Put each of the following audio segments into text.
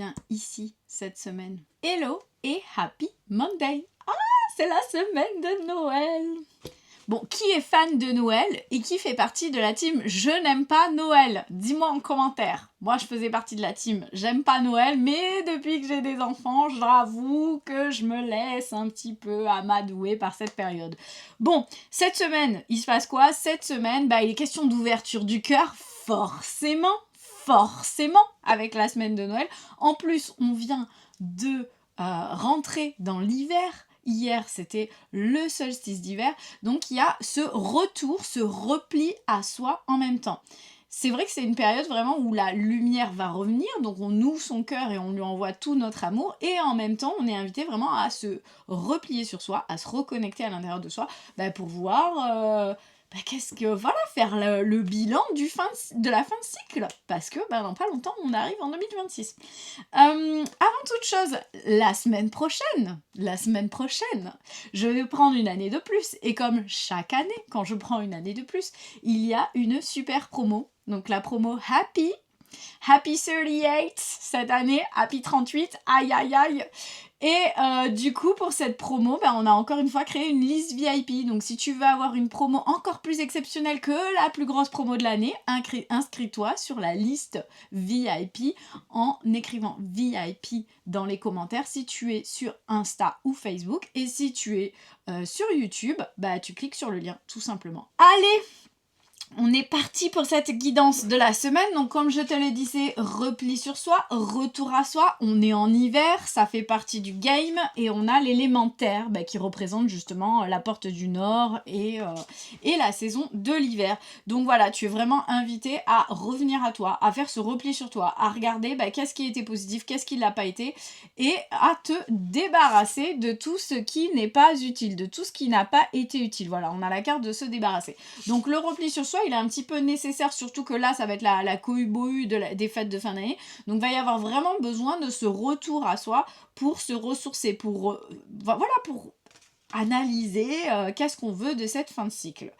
revient ici cette semaine. Hello et Happy Monday! Ah, c'est la semaine de Noël! Bon, qui est fan de Noël et qui fait partie de la team « Je n'aime pas Noël » Dis-moi en commentaire. Moi, je faisais partie de la team « J'aime pas Noël », mais depuis que j'ai des enfants, j'avoue que je me laisse un petit peu amadouer par cette période. Bon, cette semaine, il se passe quoi? Cette semaine, il est question d'ouverture du cœur, forcément, avec la semaine de Noël. En plus, on vient de rentrer dans l'hiver. Hier, c'était le solstice d'hiver, donc il y a ce retour, ce repli à soi en même temps. C'est vrai que c'est une période vraiment où la lumière va revenir, donc on ouvre son cœur et on lui envoie tout notre amour, et en même temps, on est invité vraiment à se replier sur soi, à se reconnecter à l'intérieur de soi, pour voir... faire le bilan de la fin de cycle, parce que dans pas longtemps on arrive en 2026. Avant toute chose, la semaine prochaine, je vais prendre une année de plus, et comme chaque année, quand je prends une année de plus, il y a une super promo, donc la promo Happy 38 cette année, Happy 38, aïe aïe aïe. Et du coup, pour cette promo, on a encore une fois créé une liste VIP. Donc si tu veux avoir une promo encore plus exceptionnelle que la plus grosse promo de l'année, inscris-toi sur la liste VIP en écrivant VIP dans les commentaires si tu es sur Insta ou Facebook. Et si tu es sur YouTube, tu cliques sur le lien tout simplement. Allez! On est parti pour cette guidance de la semaine, donc comme je te l'ai dit, c'est repli sur soi, retour à soi, on est en hiver, ça fait partie du game, et on a l'élémentaire qui représente justement la porte du nord et la saison de l'hiver. Donc voilà, tu es vraiment invité à revenir à toi, à faire ce repli sur toi, à regarder qu'est-ce qui a été positif, qu'est-ce qui l'a pas été, et à te débarrasser de tout ce qui n'est pas utile, de tout ce qui n'a pas été utile. Voilà, on a la carte de se débarrasser. Donc le repli sur soi, il est un petit peu nécessaire, surtout que là, ça va être la cohue-bohue des fêtes de fin d'année. Donc, il va y avoir vraiment besoin de ce retour à soi pour se ressourcer, pour analyser qu'est-ce qu'on veut de cette fin de cycle.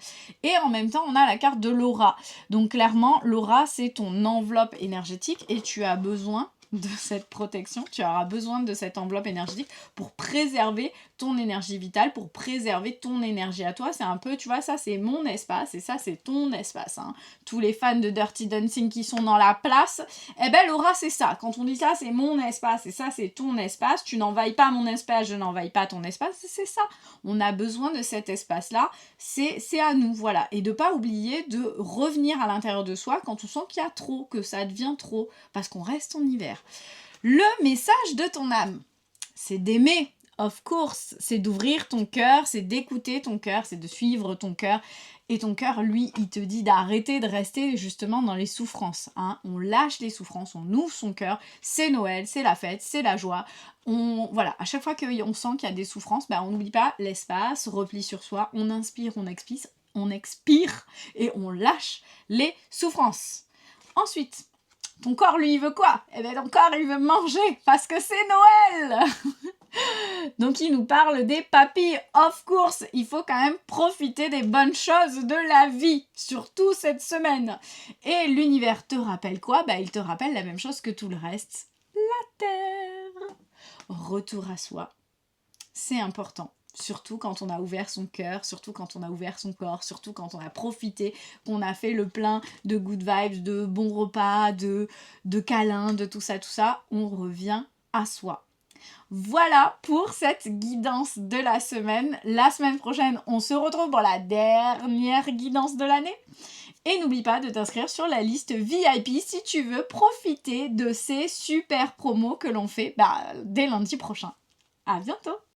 Et en même temps, on a la carte de l'aura. Donc, clairement, l'aura, c'est ton enveloppe énergétique et tu as besoin de cette protection, tu auras besoin de cette enveloppe énergétique pour préserver ton énergie vitale, pour préserver ton énergie à toi. C'est un peu, tu vois, ça c'est mon espace et ça c'est ton espace. Hein. Tous les fans de Dirty Dancing qui sont dans la place, l'aura c'est ça. Quand on dit ça c'est mon espace et ça c'est ton espace, tu n'envahis pas mon espace, je n'envahis pas ton espace, c'est ça. On a besoin de cet espace-là, c'est à nous, voilà. Et de pas oublier de revenir à l'intérieur de soi quand on sent qu'il y a trop, que ça devient trop, parce qu'on reste en hiver. Le message de ton âme, c'est d'aimer, of course, c'est d'ouvrir ton cœur, c'est d'écouter ton cœur, c'est de suivre ton cœur. Et ton cœur, lui, il te dit d'arrêter de rester justement dans les souffrances. Hein. On lâche les souffrances, on ouvre son cœur, c'est Noël, c'est la fête, c'est la joie. Voilà, à chaque fois qu'on sent qu'il y a des souffrances, on n'oublie pas l'espace, repli sur soi, on inspire, on expire et on lâche les souffrances. Ensuite, ton corps, lui, il veut quoi? Ton corps, il veut manger, parce que c'est Noël. Donc, il nous parle des papilles. Of course, il faut quand même profiter des bonnes choses de la vie, surtout cette semaine. Et l'univers te rappelle quoi? Il te rappelle la même chose que tout le reste. La terre. Retour à soi. C'est important. Surtout quand on a ouvert son cœur, surtout quand on a ouvert son corps, surtout quand on a profité, qu'on a fait le plein de good vibes, de bons repas, de câlins, de tout ça, on revient à soi. Voilà pour cette guidance de la semaine. La semaine prochaine, on se retrouve pour la dernière guidance de l'année. Et n'oublie pas de t'inscrire sur la liste VIP si tu veux profiter de ces super promos que l'on fait dès lundi prochain. À bientôt!